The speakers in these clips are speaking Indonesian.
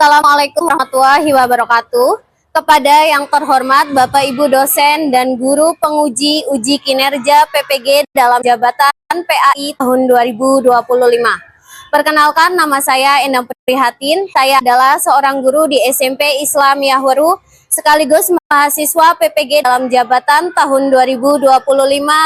Assalamualaikum warahmatullahi wabarakatuh. Kepada yang terhormat Bapak Ibu dosen dan guru penguji uji kinerja PPG dalam jabatan PAI tahun 2025. Perkenalkan, nama saya Endang Prihatin. Saya adalah seorang guru di SMP Islam Yahwaru sekaligus mahasiswa PPG dalam jabatan tahun 2025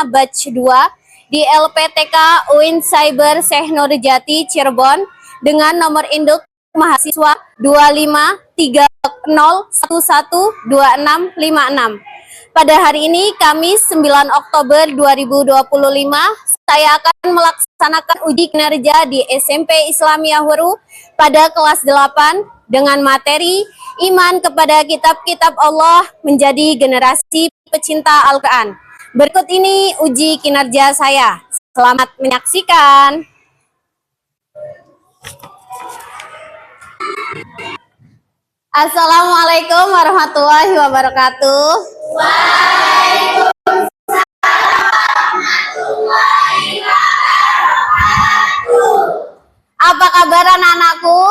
batch 2 di LPTK UIN Cyber Syekh Nurjati Cirebon dengan nomor induk mahasiswa 2530112656. Pada hari ini, Kamis 9 Oktober 2025, saya akan melaksanakan uji kinerja di SMP Islam Yahwaru pada kelas 8 dengan materi iman kepada kitab-kitab Allah menjadi generasi pecinta Al-Quran. Berikut ini uji kinerja saya. Selamat menyaksikan. Assalamualaikum warahmatullahi wabarakatuh. Waalaikumsalam warahmatullahi wabarakatuh. Apa kabar anak-anakku?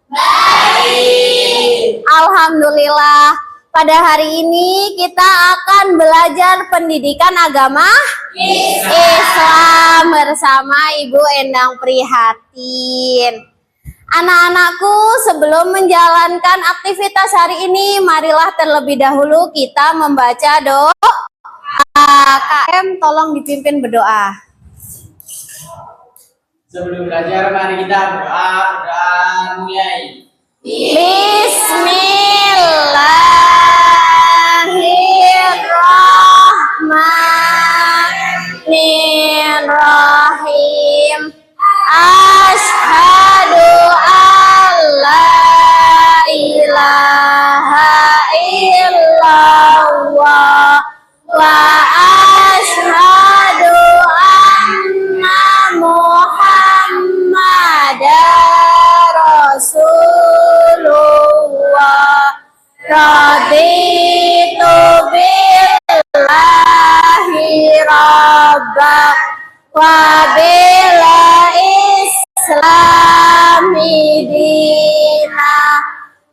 Baik. Alhamdulillah. Pada hari ini kita akan belajar pendidikan agama Islam bersama Ibu Endang Prihatin. Anak-anakku, sebelum menjalankan aktivitas hari ini, marilah terlebih dahulu kita membaca doa. KM, tolong dipimpin berdoa. Sebelum belajar, mari kita berdoa dan mulai. Bismillahirrahmanirrahim. Asyhadu an la ilaha illallah wa asyhadu anna Muhammadar Rasulullah. Raditu billahi rabba wa bil Islami dina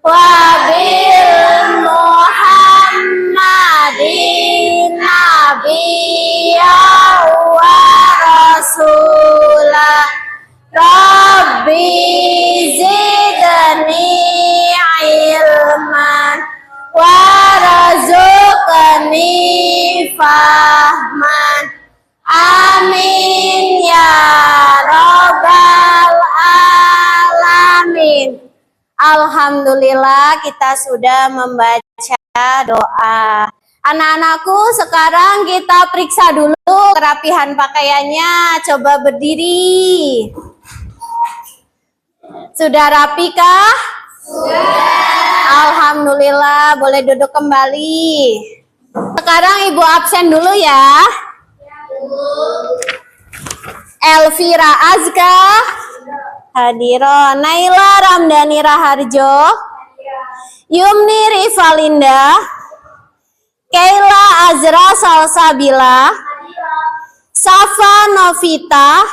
wa bil Muhammadin nabiyya wa rasulah. Rabbi zidni ilman warzuqni fahman. Amin ya rabbal alamin. Alhamdulillah, kita sudah membaca doa. Anak-anakku, sekarang kita periksa dulu kerapihan pakaiannya. Coba berdiri. Sudah rapi kah? Sudah. Alhamdulillah, boleh duduk kembali. Sekarang Ibu absen dulu ya. Elvira Azka hadiro, Naila Ramdhani Raharjo, Yumni Rivalinda, Keila Azra Salsabila, Safa Novita.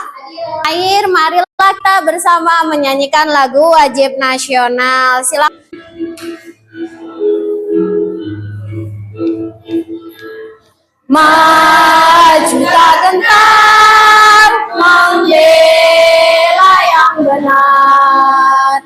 Akhir, marilah kita bersama menyanyikan lagu wajib nasional. Silakan. Maju tak gentar membela yang benar,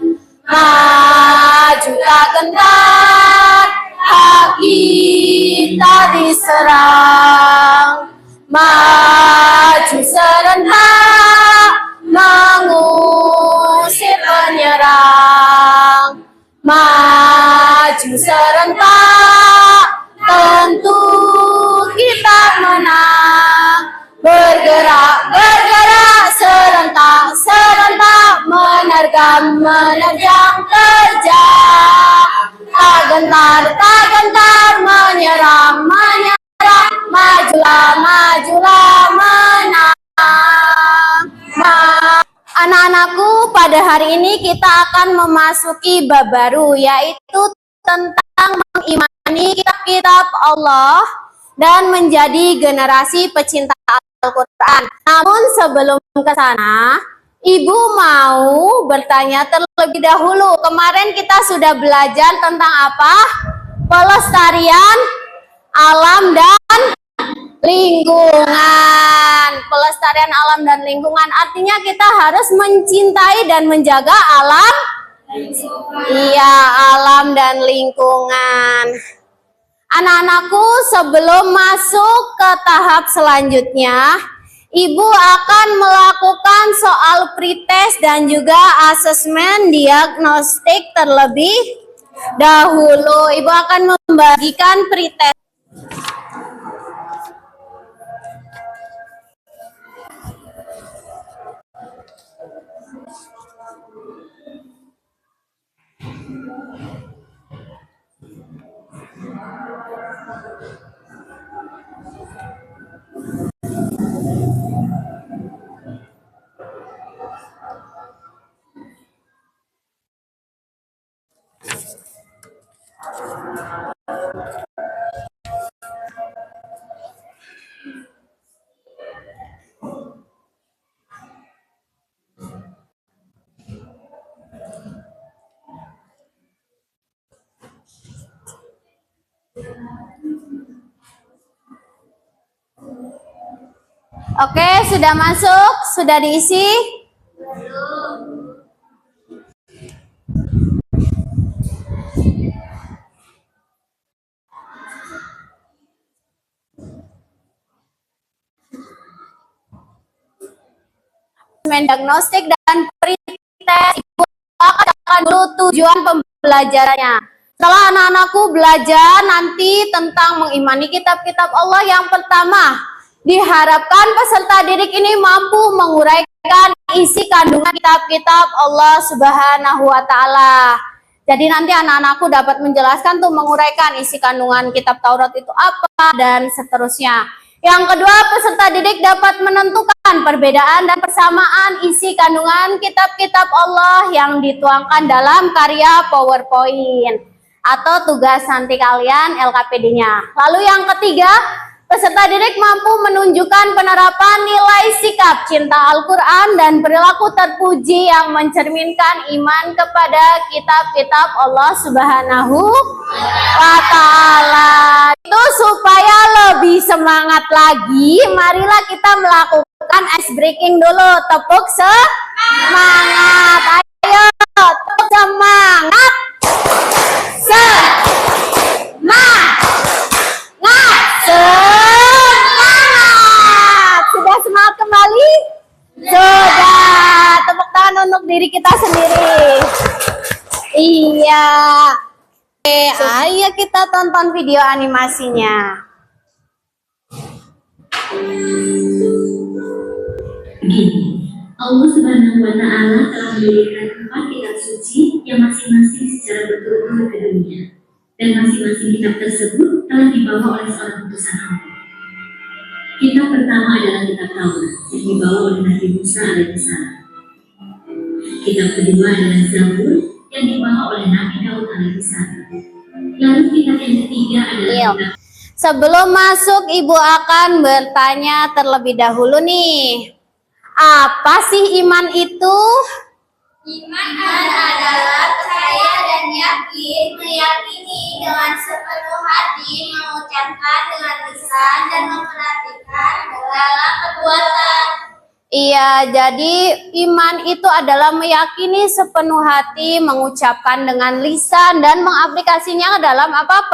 maju tak gentar hak kita diserang, maju serentak mengusir penyerang, maju serentak tentu kita menang. Bergerak, bergerak, serentak, serentak, menerjang terjang. Tak gentar, menyerang, majulah, majulah, menang. Anak-anakku, pada hari ini kita akan memasuki bab baru, yaitu tentang mengimani kitab-kitab Allah dan menjadi generasi pecinta Al-Quran. Namun sebelum ke sana, Ibu mau bertanya terlebih dahulu. Kemarin kita sudah belajar tentang apa? Pelestarian alam dan lingkungan. Pelestarian alam dan lingkungan artinya kita harus mencintai dan menjaga alam. Iya, alam dan lingkungan. Anak-anakku, sebelum masuk ke tahap selanjutnya, Ibu akan melakukan soal pretest dan juga asesmen diagnostik terlebih dahulu. Ibu akan membagikan pretest. Oke, sudah masuk? Sudah diisi? Diagnostik dan pretest. Ibu akan dulu tujuan pembelajarannya. Setelah anak-anakku belajar nanti tentang mengimani kitab-kitab Allah, yang pertama diharapkan peserta didik ini mampu menguraikan isi kandungan kitab-kitab Allah Subhanahu wa Ta'ala. Jadi nanti anak-anakku dapat menjelaskan tuh, menguraikan isi kandungan kitab Taurat itu apa dan seterusnya. Yang kedua, peserta didik dapat menentukan perbedaan dan persamaan isi kandungan kitab-kitab Allah yang dituangkan dalam karya PowerPoint atau tugas nanti kalian LKPD-nya. Lalu yang ketiga, peserta didik mampu menunjukkan penerapan nilai sikap cinta Al-Quran dan perilaku terpuji yang mencerminkan iman kepada kitab-kitab Allah Subhanahu wa Ta'ala. Itu supaya lebih semangat lagi, marilah kita melakukan ice breaking dulu. Tepuk semangat. Ayo, tepuk semangat. Sudah semangat kembali? Sudah. Tepuk tangan untuk diri kita sendiri. Iya. Ayo kita tonton video animasinya. Begini, Allah Subhanahu wa Ta'ala telah mendirikan 4 kitab suci yang masing-masing secara berturut-turut ke dunia, dan masing-masing kitab tersebut telah dibawa oleh seorang utusan Allah. Kitab pertama adalah kitab Taurat yang dibawa oleh Nabi Musa alaihissalam. Kitab kedua adalah Zabur yang dibawa oleh Nabi Daud alaihissalam. Lalu kitab yang ketiga adalah kitab. Sebelum masuk, Ibu akan bertanya terlebih dahulu nih. Apa sih iman itu? Iman adalah percaya dan yakin, meyakini dengan sepenuh hati, mengucapkan dengan lisan, dan memperhatikan dalam perbuatan. Iya, jadi iman itu adalah meyakini sepenuh hati, mengucapkan dengan lisan, dan mengaplikasinya dalam apa?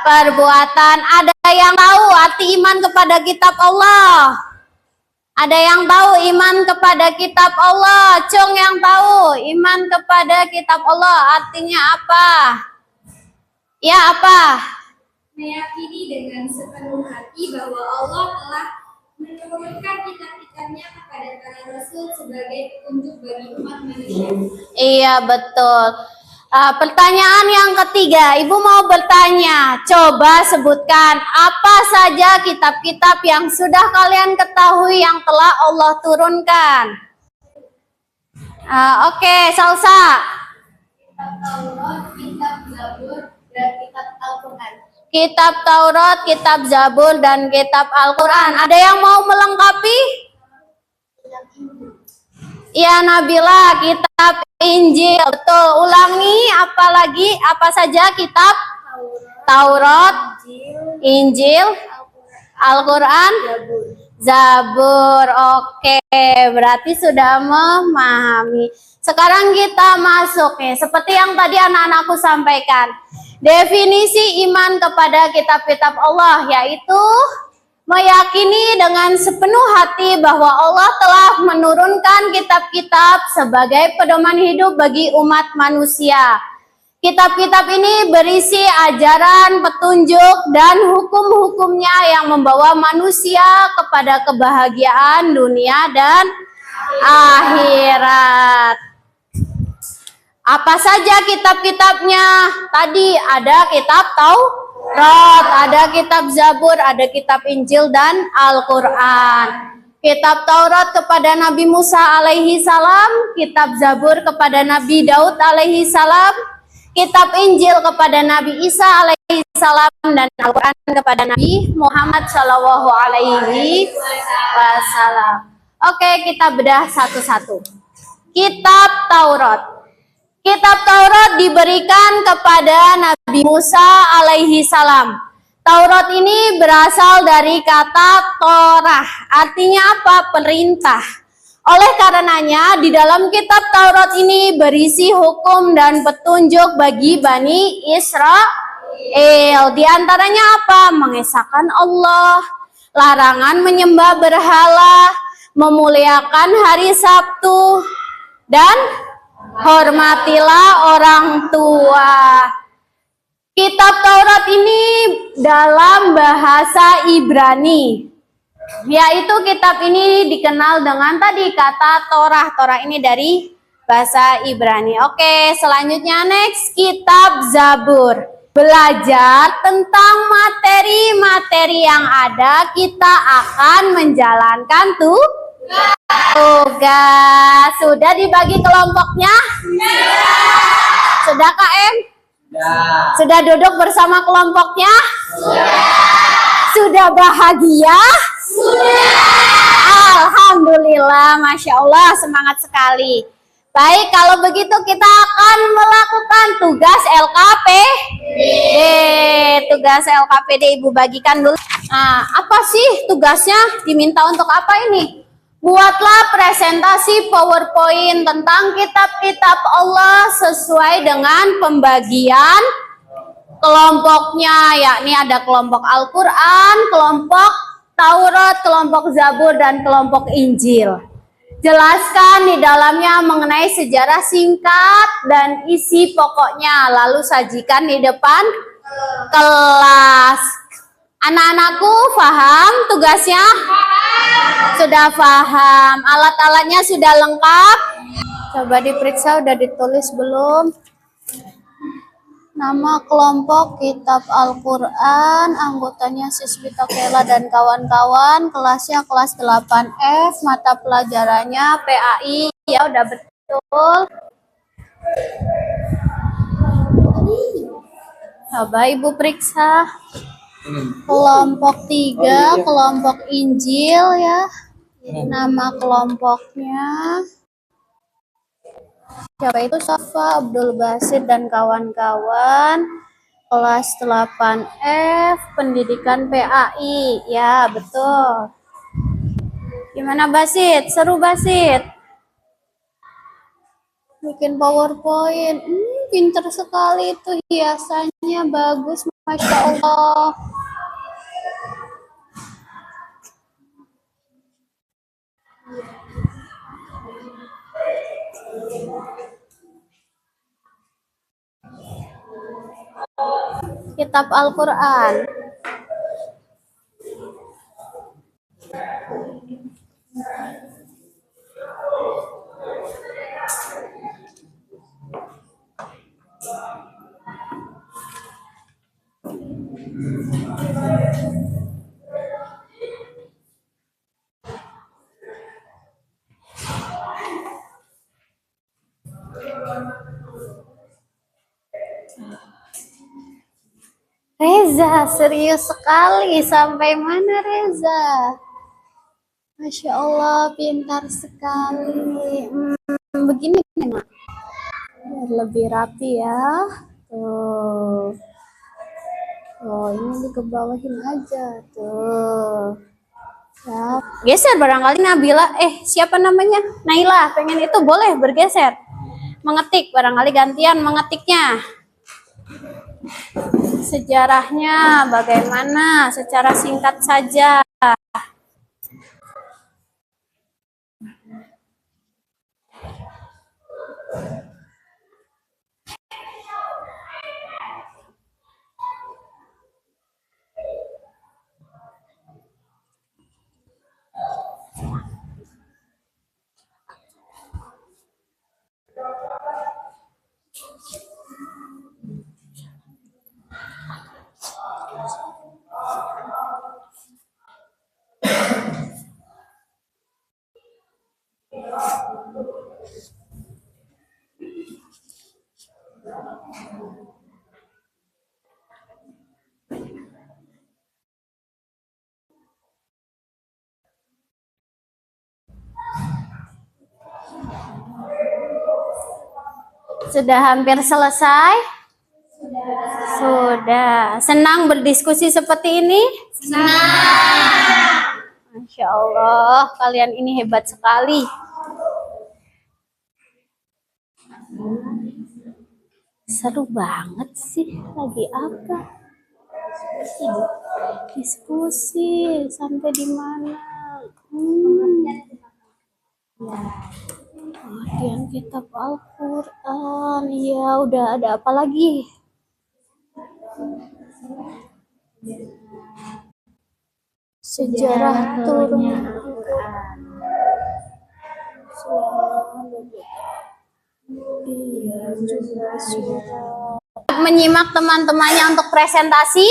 Perbuatan. Ada yang tahu arti iman kepada kitab Allah? Ada yang tahu iman kepada kitab Allah? Cung yang tahu iman kepada kitab Allah artinya apa? Ya, apa? Meyakini dengan sepenuh hati bahwa Allah telah menurunkan kitab-kitabnya kepada para rasul sebagai petunjuk bagi umat manusia. Iya, betul. Pertanyaan yang ketiga, Ibu mau bertanya, coba sebutkan apa saja kitab-kitab yang sudah kalian ketahui yang telah Allah turunkan. Oke, Salsa. Kitab Taurat, kitab Zabur, dan kitab Al-Quran. Kitab Taurat, kitab Zabur, dan kitab Al-Quran. Ada yang mau melengkapi? Ya Nabila, kitab Injil. Betul. Ulangi apalagi apa saja kitab? Taurat, Injil, Al-Qur'an, Zabur. Oke, berarti sudah memahami. Sekarang kita masuk nih, seperti yang tadi anak-anakku sampaikan. Definisi iman kepada kitab-kitab Allah yaitu meyakini dengan sepenuh hati bahwa Allah telah menurunkan kitab-kitab sebagai pedoman hidup bagi umat manusia. Kitab-kitab ini berisi ajaran, petunjuk, dan hukum-hukumnya yang membawa manusia kepada kebahagiaan dunia dan akhirat. Apa saja kitab-kitabnya? Tadi ada kitab Taurat, ada kitab Zabur, ada kitab Injil dan Al-Quran. Kitab Taurat kepada Nabi Musa alaihi salam, kitab Zabur kepada Nabi Daud alaihi salam, kitab Injil kepada Nabi Isa alaihi salam, dan Al-Quran kepada Nabi Muhammad sallallahu alaihi wasallam. Oke, kita bedah satu-satu. Kitab Taurat. Kitab Taurat diberikan kepada Nabi Musa alaihi salam. Taurat ini berasal dari kata Torah, artinya apa? Perintah. Oleh karenanya, di dalam kitab Taurat ini berisi hukum dan petunjuk bagi Bani Israel. Di antaranya apa? Mengesahkan Allah, larangan menyembah berhala, memuliakan hari Sabtu, dan hormatilah orang tua. Kitab Taurat ini dalam bahasa Ibrani, yaitu kitab ini dikenal dengan tadi kata Torah. Torah ini dari bahasa Ibrani. Oke, selanjutnya next, kitab Zabur. Belajar tentang materi-materi yang ada, kita akan menjalankan tugas. Sudah dibagi kelompoknya? Sudah KM? Sudah duduk bersama kelompoknya? Sudah bahagia? Alhamdulillah, Masya Allah, semangat sekali. Baik, kalau begitu kita akan melakukan tugas LKPD. Tugas LKPD Ibu bagikan dulu. Nah, apa sih tugasnya? Diminta untuk apa ini? Buatlah presentasi PowerPoint tentang kitab-kitab Allah sesuai dengan pembagian kelompoknya, yakni ada kelompok Al-Quran, kelompok Taurat, kelompok Zabur, dan kelompok Injil. Jelaskan di dalamnya mengenai sejarah singkat dan isi pokoknya, lalu sajikan di depan kelas. Anak-anakku paham tugasnya? Sudah paham. Alat-alatnya sudah lengkap? Coba diperiksa, udah ditulis belum? Nama kelompok kitab Al-Quran, anggotanya Siswi Takela dan kawan-kawan, kelasnya kelas 8F, mata pelajarannya PAI, ya udah betul. Coba Ibu periksa. Kelompok 3, kelompok Injil ya. Nama kelompoknya. Siapa itu? Safa, Abdul Basit dan kawan-kawan. Kelas 8F, pendidikan PAI. Ya, betul. Gimana Basit? Seru Basit? Bikin PowerPoint. Pinter sekali itu hiasannya, bagus, Masya Allah. Kitab Al-Quran. Reza, serius sekali. Sampai mana Reza? Masya Allah, pintar sekali. Begini nak, biar lebih rapi ya. Tuh. Oh, ini dikebawahin aja. Tuh. Ya. Geser barangkali Nabila. Siapa namanya? Naila. Pengen itu boleh bergeser. Mengetik, barangkali gantian mengetiknya. Sejarahnya bagaimana? Secara singkat saja. Sudah hampir selesai? Sudah. Senang berdiskusi seperti ini? Senang. Masya Allah, kalian ini hebat sekali. Seru banget sih. Lagi apa? Diskusi. Sampai di mana? Kemudian kitab Al-Quran. Ya, udah ada apa lagi? Sejarah turunnya Al-Quran. Menyimak teman-temannya untuk presentasi?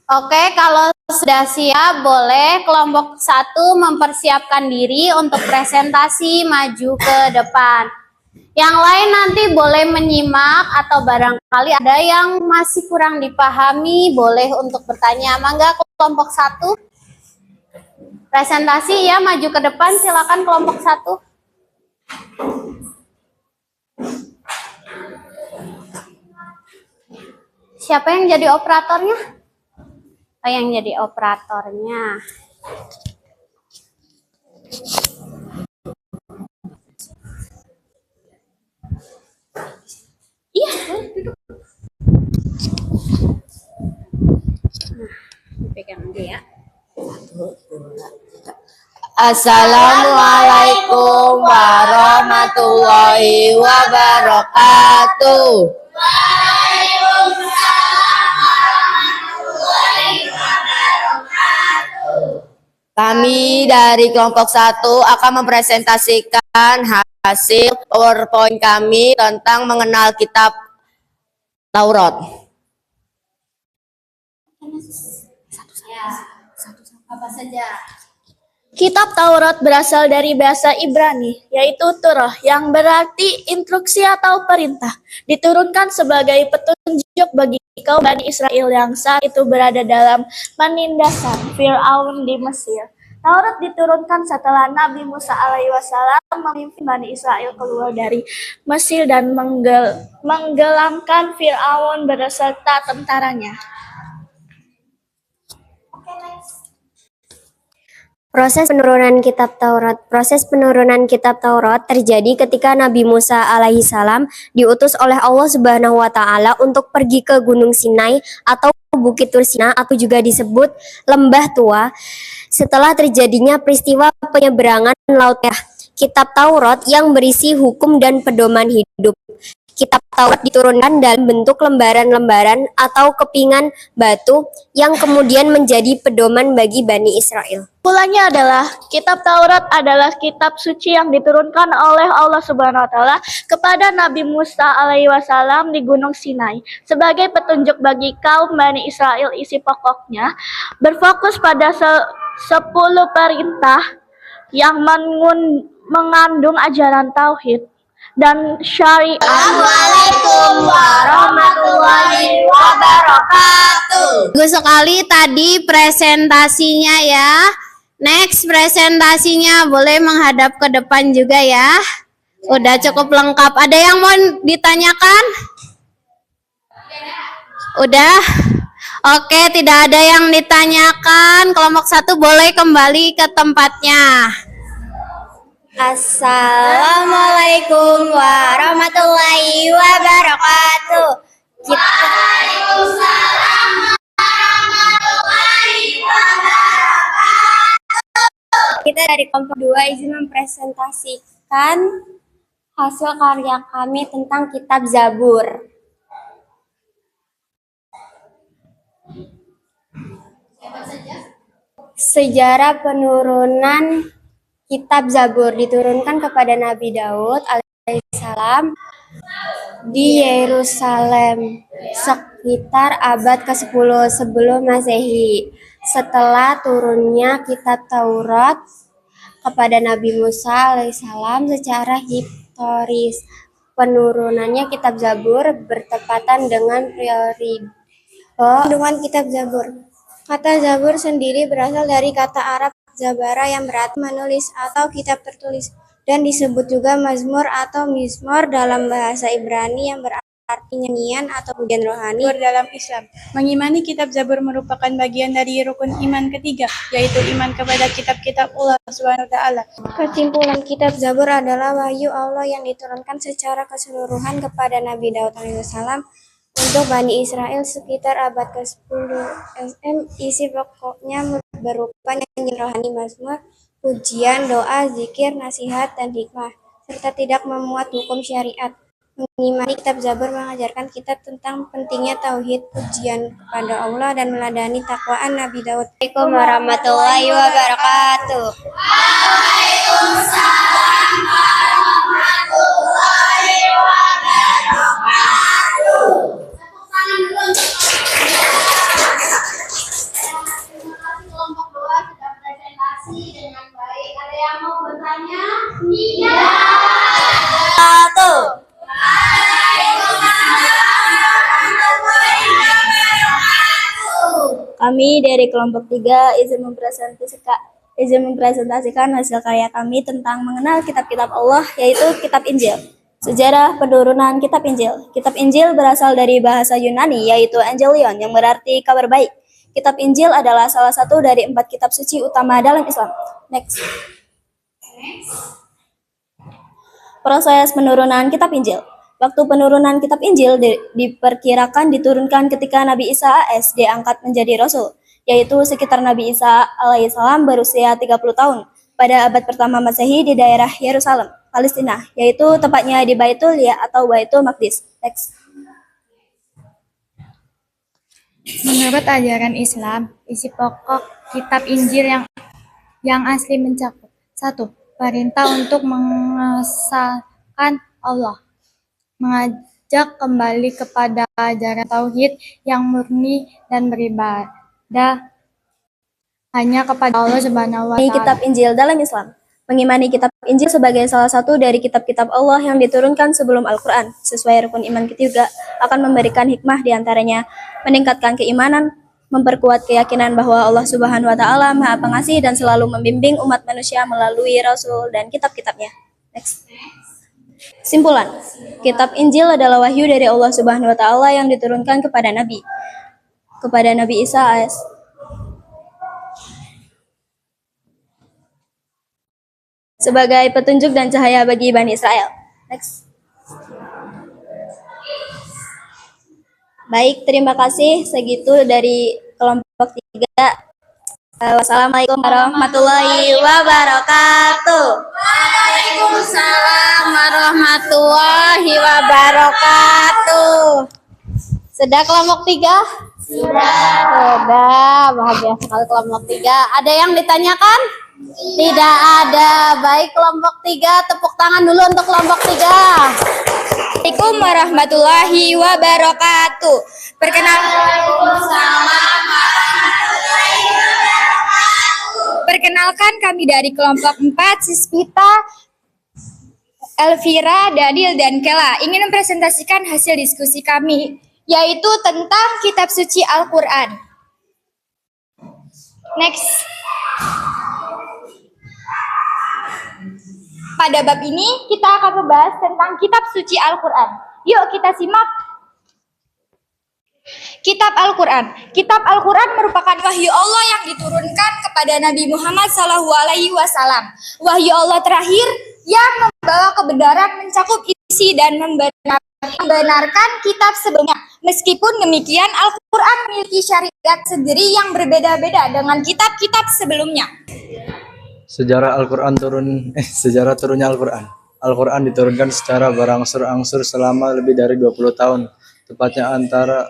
Oke, kalau sudah siap, boleh kelompok 1 mempersiapkan diri untuk presentasi maju ke depan. Yang lain nanti boleh menyimak atau barangkali ada yang masih kurang dipahami, boleh untuk bertanya. Mangga kelompok 1. Presentasi ya, maju ke depan, silakan kelompok 1. Siapa yang jadi operatornya? Yang jadi operatornya. Iya, duduk. Pegang dia ya. Assalamualaikum warahmatullahi wabarakatuh. Kami dari kelompok 1 akan mempresentasikan hasil PowerPoint kami tentang mengenal kitab Taurat. Apa saja? Kitab Taurat berasal dari bahasa Ibrani, yaitu Torah, yang berarti instruksi atau perintah. Diturunkan sebagai petunjuk bagi kaum Bani Israel yang saat itu berada dalam penindasan Fir'aun di Mesir. Taurat diturunkan setelah Nabi Musa alaihissalam memimpin Bani Israel keluar dari Mesir dan menggelamkan Fir'aun beserta tentaranya. Proses penurunan kitab Taurat. Proses penurunan kitab Taurat terjadi ketika Nabi Musa alaihissalam diutus oleh Allah Subhanahu wa taala untuk pergi ke Gunung Sinai atau Bukit Tursina atau juga disebut Lembah Tua setelah terjadinya peristiwa penyeberangan Laut Merah. Kitab Taurat yang berisi hukum dan pedoman hidup. Kitab Taurat diturunkan dalam bentuk lembaran-lembaran atau kepingan batu yang kemudian menjadi pedoman bagi Bani Israel. Kesimpulannya adalah kitab Taurat adalah kitab suci yang diturunkan oleh Allah Subhanahu wa taala kepada Nabi Musa alaihi wasallam di Gunung Sinai sebagai petunjuk bagi kaum Bani Israel. Isi pokoknya berfokus pada 10 perintah yang mengandung ajaran tauhid, dan syariat. Assalamualaikum warahmatullahi wabarakatuh. Bagus sekali tadi presentasinya ya. Next presentasinya boleh menghadap ke depan juga ya. Udah cukup lengkap. Ada yang mau ditanyakan? Udah? Oke, tidak ada yang ditanyakan. Kelompok 1 boleh kembali ke tempatnya. Assalamualaikum warahmatullahi wabarakatuh. Kita dari kelompok 2 izin mempresentasikan hasil karya kami tentang kitab Zabur. Sejarah penurunan kitab Zabur diturunkan kepada Nabi Daud alaihissalam di Yerusalem sekitar abad ke-10 sebelum Masehi. Setelah turunnya kitab Taurat kepada Nabi Musa alaihissalam secara historis, penurunannya kitab Zabur bertepatan dengan periode kandungan kitab Zabur. Kata Zabur sendiri berasal dari kata Arab Zabara yang berarti menulis atau kitab tertulis, dan disebut juga Mazmur atau Mizmor dalam bahasa Ibrani yang berarti nyanyian atau pujian rohani. Dalam Islam, mengimani kitab Zabur merupakan bagian dari rukun iman ketiga, yaitu iman kepada kitab-kitab Allah Subhanahu wa taala. Kesimpulan kitab Zabur adalah wahyu Allah yang diturunkan secara keseluruhan kepada Nabi Daud alaihissalam untuk Bani Israel sekitar abad ke-10 SM. Isi pokoknya berupa nyanyian rohani, mazmur, pujian, doa, zikir, nasihat, dan hikmah, serta tidak memuat hukum syariat. Mengimani kitab Zabur mengajarkan kita tentang pentingnya tauhid, pujian kepada Allah, dan meladani takwaan Nabi Daud. Assalamualaikum warahmatullahi wabarakatuh. Kelompok 2 sudah presentasi dengan baik. Ada yang mau bertanya? Tidak. Kami dari kelompok 3 izin mempresentasikan hasil karya kami tentang mengenal kitab-kitab Allah, yaitu kitab Injil. Sejarah penurunan kitab Injil. Kitab Injil berasal dari bahasa Yunani, yaitu Angelion, yang berarti kabar baik. Kitab Injil adalah salah satu dari 4 kitab suci utama dalam Islam. Next. Proses penurunan kitab Injil. Waktu penurunan kitab Injil diperkirakan diturunkan ketika Nabi Isa AS diangkat menjadi Rasul, yaitu sekitar Nabi Isa alaihissalam berusia 30 tahun pada abad pertama Masehi di daerah Yerusalem, Palestina, yaitu tepatnya di Baitul Ya atau Baitul Maqdis. Next. Menurut ajaran Islam, isi pokok kitab Injil yang asli mencakup 1. Perintah untuk mengesahkan Allah, mengajak kembali kepada ajaran tauhid yang murni dan beribadah hanya kepada Allah Subhanahu wa Ini taala. kitab Injil dalam Islam. Mengimani kitab Injil sebagai salah satu dari kitab-kitab Allah yang diturunkan sebelum Al-Quran, sesuai rukun iman ketiga, akan memberikan hikmah diantaranya, meningkatkan keimanan, memperkuat keyakinan bahwa Allah Subhanahu wa taala Maha Pengasih dan selalu membimbing umat manusia melalui Rasul dan kitab-kitabnya. Next. Simpulan, kitab Injil adalah wahyu dari Allah Subhanahu wa taala yang diturunkan kepada Nabi Isa AS. Sebagai petunjuk dan cahaya bagi Bani Israel. Next. Baik, terima kasih. Segitu dari kelompok 3. Wassalamualaikum warahmatullahi wabarakatuh. Waalaikumsalam warahmatullahi wabarakatuh. Sudah kelompok 3? Sudah. Bahagia sekali kelompok 3. Ada yang ditanyakan? Tidak ada. Baik kelompok 3, tepuk tangan dulu untuk kelompok 3. Assalamualaikum warahmatullahi wabarakatuh. Perkenalkan kami dari kelompok 4 Sisvita Elvira, Dadil, dan Kela ingin mempresentasikan hasil diskusi kami, yaitu tentang kitab suci Al-Quran. Next. Pada bab ini, kita akan membahas tentang kitab suci Al-Quran. Yuk kita simak. Kitab Al-Quran. Kitab Al-Quran merupakan wahyu Allah yang diturunkan kepada Nabi Muhammad SAW. Wahyu Allah terakhir yang membawa kebenaran, mencakup isi dan membenarkan kitab sebelumnya. Meskipun demikian, Al-Quran memiliki syariat sendiri yang berbeda-beda dengan kitab-kitab sebelumnya. Sejarah turunnya Al-Quran. Al-Quran diturunkan secara berangsur-angsur selama lebih dari 20 tahun, tepatnya antara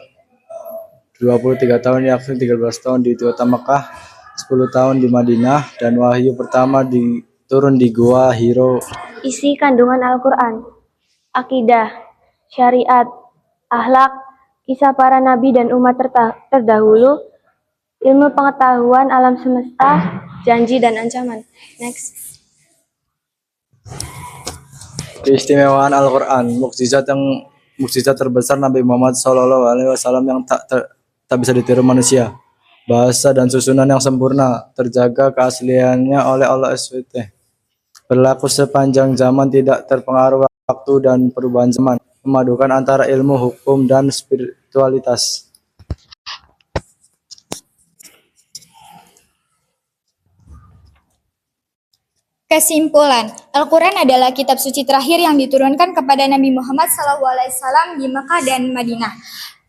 23 tahun, yakni 13 tahun di kota Mekah, 10 tahun di Madinah, dan wahyu pertama turun di Gua Hiro. Isi kandungan Al-Quran: akidah, syariat, akhlak, kisah para nabi dan umat terdahulu, ilmu pengetahuan alam semesta, janji dan ancaman. Next. Keistimewaan Al-Quran, mukjizat terbesar Nabi Muhammad SAW yang tak bisa ditiru manusia. Bahasa dan susunan yang sempurna, terjaga keasliannya oleh Allah SWT. Berlaku sepanjang zaman, tidak terpengaruh waktu dan perubahan zaman. Memadukan antara ilmu, hukum, dan spiritualitas. Kesimpulan, Al-Quran adalah kitab suci terakhir yang diturunkan kepada Nabi Muhammad SAW di Mekah dan Madinah.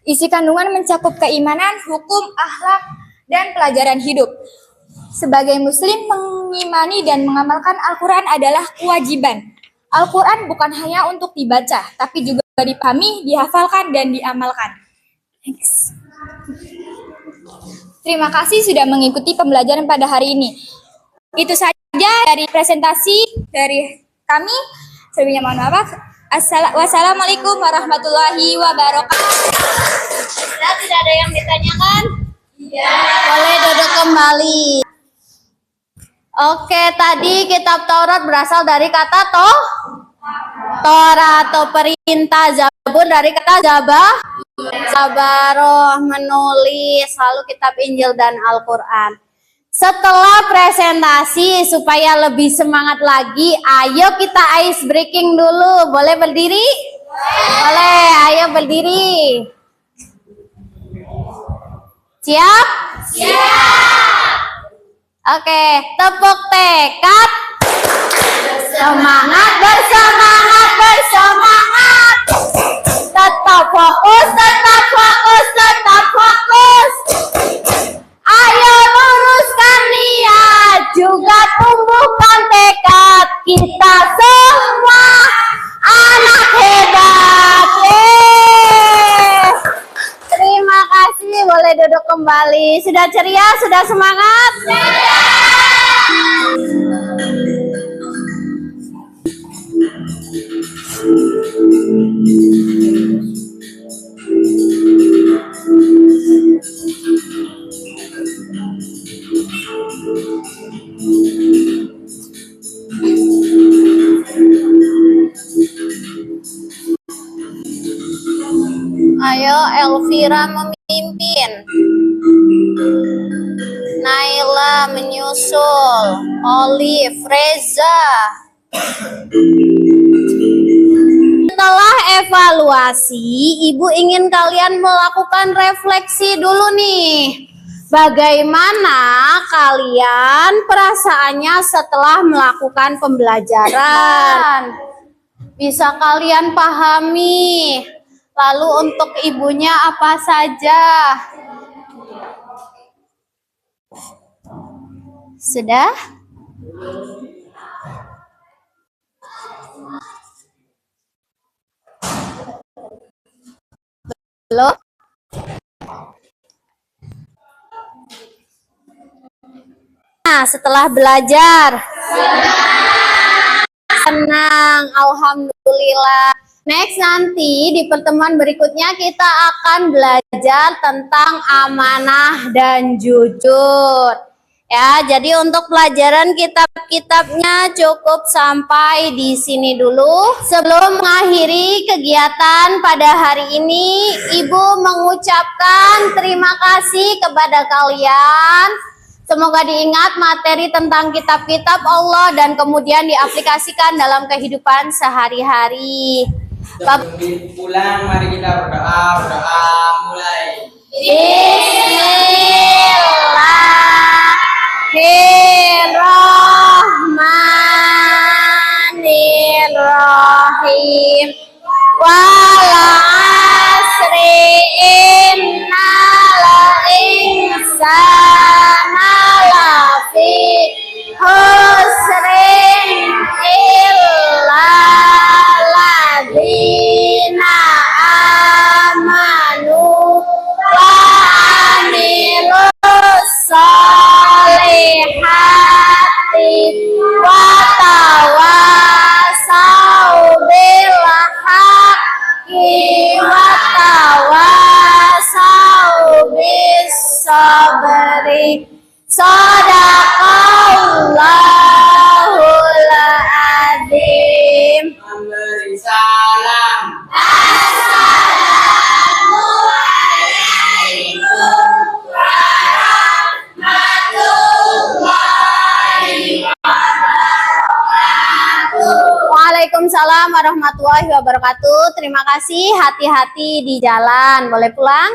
Isi kandungan mencakup keimanan, hukum, akhlak, dan pelajaran hidup. Sebagai Muslim, mengimani dan mengamalkan Al-Quran adalah kewajiban. Al-Quran bukan hanya untuk dibaca, tapi juga dipahami, dihafalkan, dan diamalkan. Thanks. Terima kasih sudah mengikuti pembelajaran pada hari ini. Itu saja dari presentasi dari kami. Sebelumnya mohon maaf. Wassalamualaikum warahmatullahi wabarakatuh. Tidak ada yang ditanyakan? Iya. Boleh duduk kembali. Oke, tadi kitab Taurat berasal dari kata Torah atau perintah. Zabur dari kata Zabaroh, menulis. Lalu kitab Injil dan Al-Quran. Setelah presentasi, supaya lebih semangat lagi, ayo kita ice breaking dulu. Boleh berdiri? Boleh, ayo berdiri. Siap? Siap. Oke, tepuk tekad. Semangat, bersemangat, bersemangat. Tetap fokus, tetap fokus, tetap fokus. Ayo luruskan niat, juga tumbuhkan tekad. Kita semua anak hebat. Terima kasih, boleh duduk kembali. Sudah ceria, sudah semangat? Ayo Elvira memimpin, Naila menyusul, Olive, Reza. Setelah evaluasi, Ibu ingin kalian melakukan refleksi dulu nih. Bagaimana kalian perasaannya setelah melakukan pembelajaran? Bisa kalian pahami? Lalu untuk ibunya apa saja? Sudah? Belum? Nah, setelah belajar. Senang, alhamdulillah. Next, nanti di pertemuan berikutnya kita akan belajar tentang amanah dan jujur. Ya, jadi untuk pelajaran kitab-kitabnya cukup sampai di sini dulu. Sebelum mengakhiri kegiatan pada hari ini, Ibu mengucapkan terima kasih kepada kalian. Semoga diingat materi tentang kitab-kitab Allah dan kemudian diaplikasikan dalam kehidupan sehari-hari. Sebelum pulang, mari kita berdoa mulai. Bismillahirrahmanirrahim. Wal asri innal insana lafi khusrin illa ladzina amanu wa amilus solihati wa tawasau bil haqqi wa tawasau bis sabri. Sadaqallahul adzim. Memberi salam. Waalaikumsalam warahmatullahi wabarakatuh. Terima kasih, hati-hati di jalan. Boleh pulang?